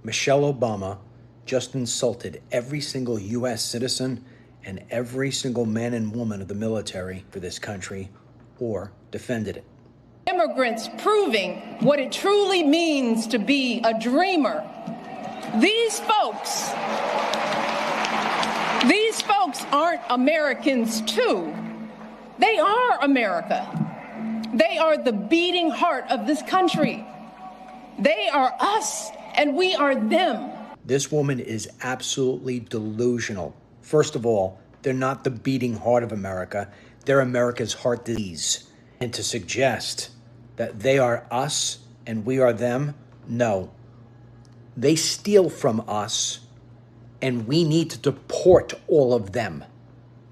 Michelle Obama just insulted every single U.S. citizen and every single man and woman of the military for this country, or defended it. Immigrants proving what it truly means to be a dreamer. These folks aren't Americans too. They are America. They are the beating heart of this country. They are us and we are them. This woman is absolutely delusional. First of all, they're not the beating heart of America. They're America's heart disease. And to suggest that they are us and we are them, no. They steal from us and we need to deport all of them.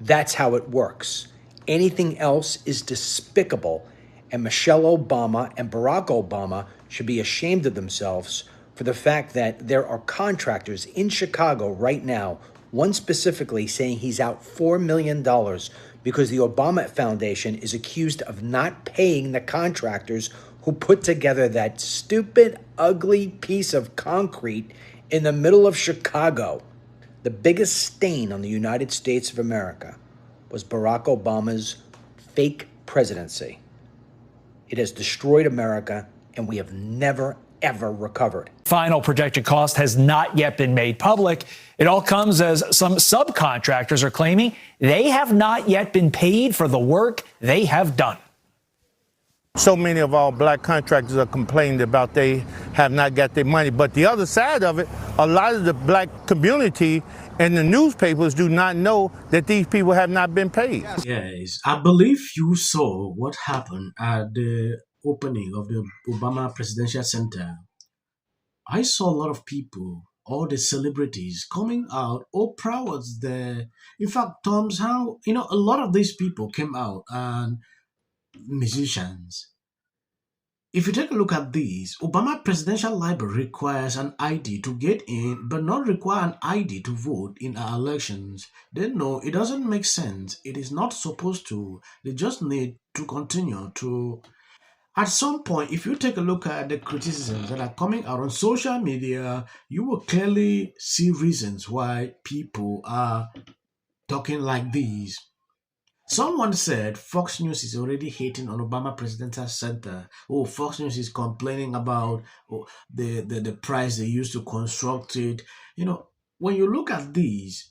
That's how it works. Anything else is despicable, and Michelle Obama and Barack Obama should be ashamed of themselves for the fact that there are contractors in Chicago right now, one specifically saying he's out $4 million because the Obama Foundation is accused of not paying the contractors who put together that stupid, ugly piece of concrete in the middle of Chicago. The biggest stain on the United States of America was Barack Obama's fake presidency. It has destroyed America, and we have never, ever recovered. Final projected cost has not yet been made public. It all comes as some subcontractors are claiming they have not yet been paid for the work they have done. So many of our black contractors are complaining about they have not got their money. But the other side of it, a lot of the black community and the newspapers do not know that these people have not been paid. Yes, I believe you saw what happened at the opening of the Obama Presidential Center. I saw a lot of people, all the celebrities coming out. Oprah was there. In fact, Tom's House, a lot of these people came out, and musicians. If you take a look at these, Obama Presidential Library requires an ID to get in, but not require an ID to vote in our elections. They know it doesn't make sense. It is not supposed to. They just need to continue to. At some point, if you take a look at the criticisms that are coming out on social media, you will clearly see reasons why people are talking like these. Someone said Fox News is already hating on Obama Presidential Center. Oh, Fox News is complaining about the price they used to construct it. When you look at these,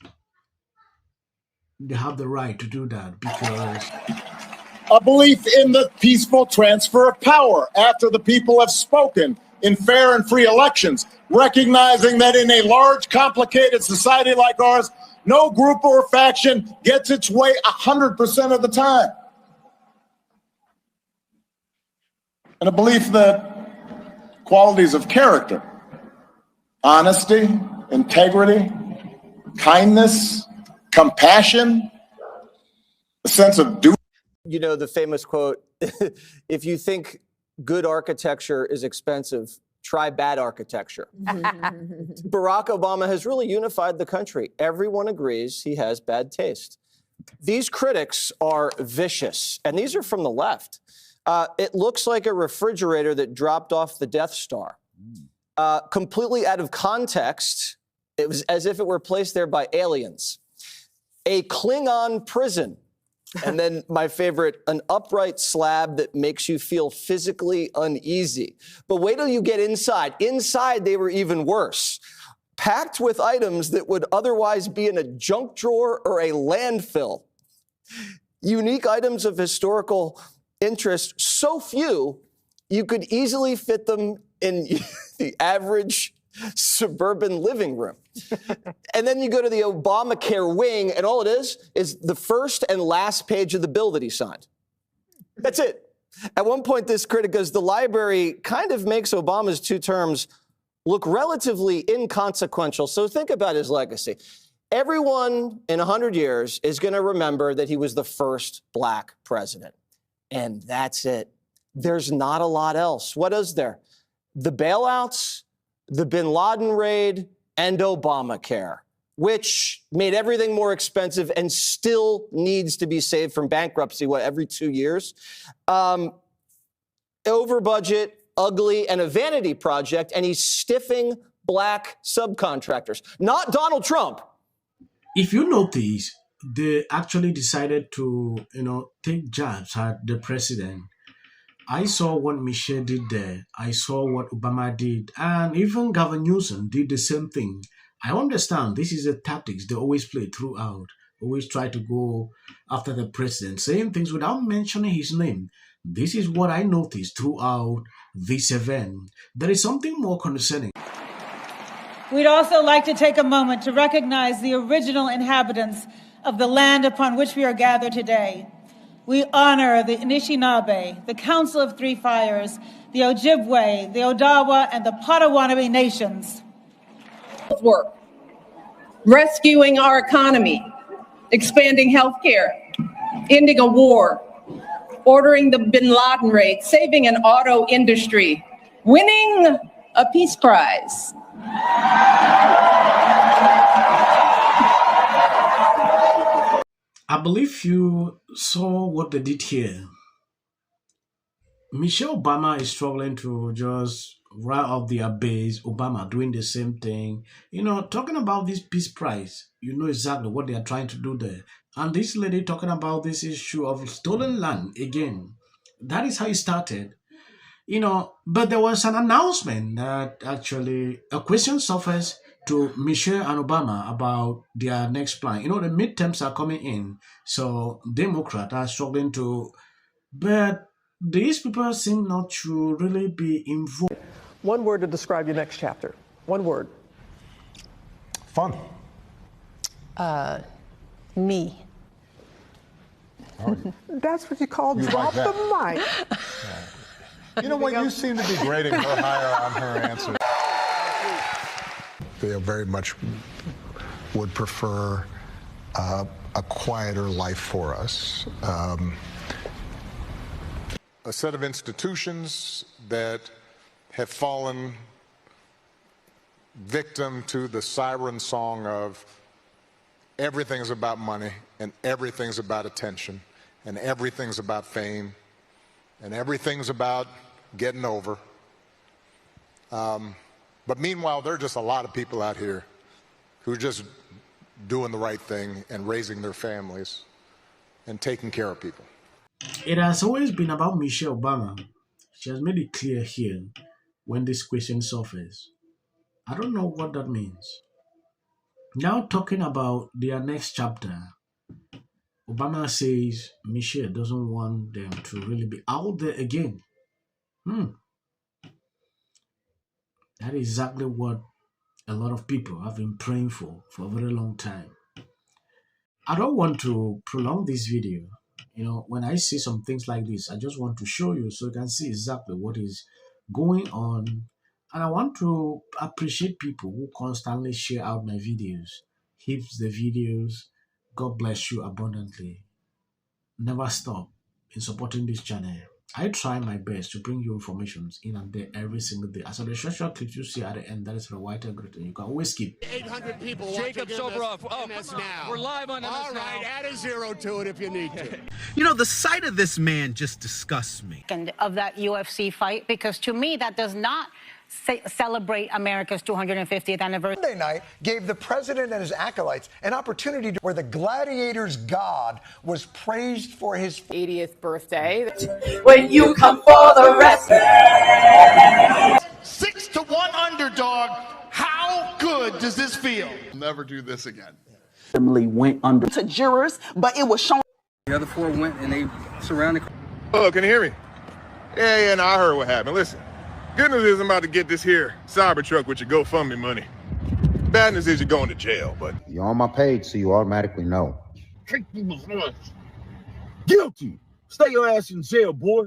they have the right to do that because a belief in the peaceful transfer of power after the people have spoken in fair and free elections, recognizing that in a large, complicated society like ours, no group or faction gets its way 100% of the time. And a belief that qualities of character, honesty, integrity, kindness, compassion, a sense of duty. The famous quote, if you think good architecture is expensive, try bad architecture. Barack Obama has really unified the country. Everyone agrees he has bad taste. These critics are vicious, and these are from the left. It looks like a refrigerator that dropped off the Death Star. Completely out of context, it was as if it were placed there by aliens. A Klingon prison. And then my favorite, an upright slab that makes you feel physically uneasy. But wait till you get inside. Inside, they were even worse. Packed with items that would otherwise be in a junk drawer or a landfill. Unique items of historical interest, so few, you could easily fit them in the average suburban living room. And then you go to the Obamacare wing, and all it is the first and last page of the bill that he signed. That's it. At one point, this critic goes, the library kind of makes Obama's 2 terms look relatively inconsequential. So think about his legacy. Everyone in 100 years is going to remember that he was the first black president. And that's it. There's not a lot else. What is there? The bailouts, the bin Laden raid, and Obamacare, which made everything more expensive and still needs to be saved from bankruptcy, every 2 years. Over budget, ugly, and a vanity project, and he's stiffing black subcontractors, not Donald Trump. If you notice, they actually decided to, take jabs at the president. I saw what Michelle did there. I saw what Obama did. And even Gavin Newsom did the same thing. I understand this is the tactics they always play throughout. Always try to go after the president, saying things without mentioning his name. This is what I noticed throughout this event. There is something more concerning. We'd also like to take a moment to recognize the original inhabitants of the land upon which we are gathered today. We honor the Anishinaabe, the Council of Three Fires, the Ojibwe, the Odawa, and the Potawatomi nations. Work, rescuing our economy, expanding healthcare, ending a war, ordering the bin Laden raid, saving an auto industry, winning a peace prize. I believe you saw what they did here. Michelle Obama is struggling to just rile up their base. Obama doing the same thing. Talking about this peace prize, you know exactly what they are trying to do there. And this lady talking about this issue of stolen land again. That is how it started. But there was an announcement that actually a question surfaced to Michelle and Obama about their next plan. The midterms are coming in, so Democrats are struggling to, but these people seem not to really be involved. One word to describe your next chapter. One word. Fun. Me. Oh, That's what you call you drop like the that. mic. Yeah. You know what? You seem to be grading her higher on her answer. They very much would prefer a quieter life for us. A set of institutions that have fallen victim to the siren song of everything's about money and everything's about attention and everything's about fame and everything's about getting over. But meanwhile, there are just a lot of people out here who are just doing the right thing and raising their families and taking care of people. It has always been about Michelle Obama. She has made it clear here when this question surfaces. I don't know what that means. Now talking about their next chapter, Obama says Michelle doesn't want them to really be out there again. That is exactly what a lot of people have been praying for a very long time. I don't want to prolong this video. When I see some things like this, I just want to show you so you can see exactly what is going on. And I want to appreciate people who constantly share out my videos, hits the videos. God bless you abundantly. Never stop in supporting this channel. I try my best to bring you information in and there every single day. As for the short clips you see at the end, that is for a white and great. You can always skip. 800 people Jacob Soboroff. Oh, MS now. Now. We're live on MS All right, add a zero to it if you need to. The sight of this man just disgusts me. And of that UFC fight, because to me, that does not celebrate America's 250th anniversary. Monday night gave the president and his acolytes an opportunity where the gladiator's God was praised for his 80th birthday. When you come for the rest. 6-1 underdog. How good does this feel? Never do this again. Went under to jurors, but it was shown. The other four went and they surrounded. Oh, can you hear me? Yeah, no, I heard what happened. Listen, good news is I'm about to get this here Cybertruck with your GoFundMe money. Bad news is you're going to jail, but you're on my page, so you automatically know. Guilty. Stay your ass in jail, boy.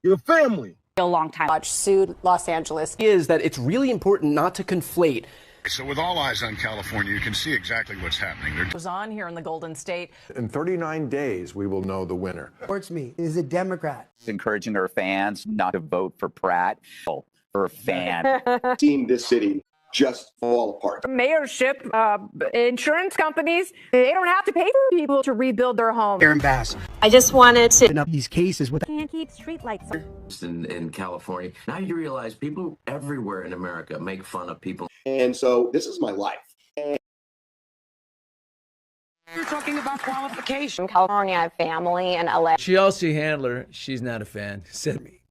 Your family. A long time. Sued Los Angeles. Is that it's really important not to conflate. So with all eyes on California, you can see exactly what's happening. It was on here in the Golden State. In 39 days, we will know the winner. Towards me is a Democrat. Encouraging her fans not to vote for Pratt, for a fan. Seeing this city just fall apart. Mayorship, insurance companies, they don't have to pay for people to rebuild their homes. Aaron Bass. I just wanted to Open up these cases with can't keep streetlights in California. Now you realize people everywhere in America make fun of people. And so this is my life. You're talking about qualification. California, I have family in LA. Chelsea Handler, she's not a fan, said me.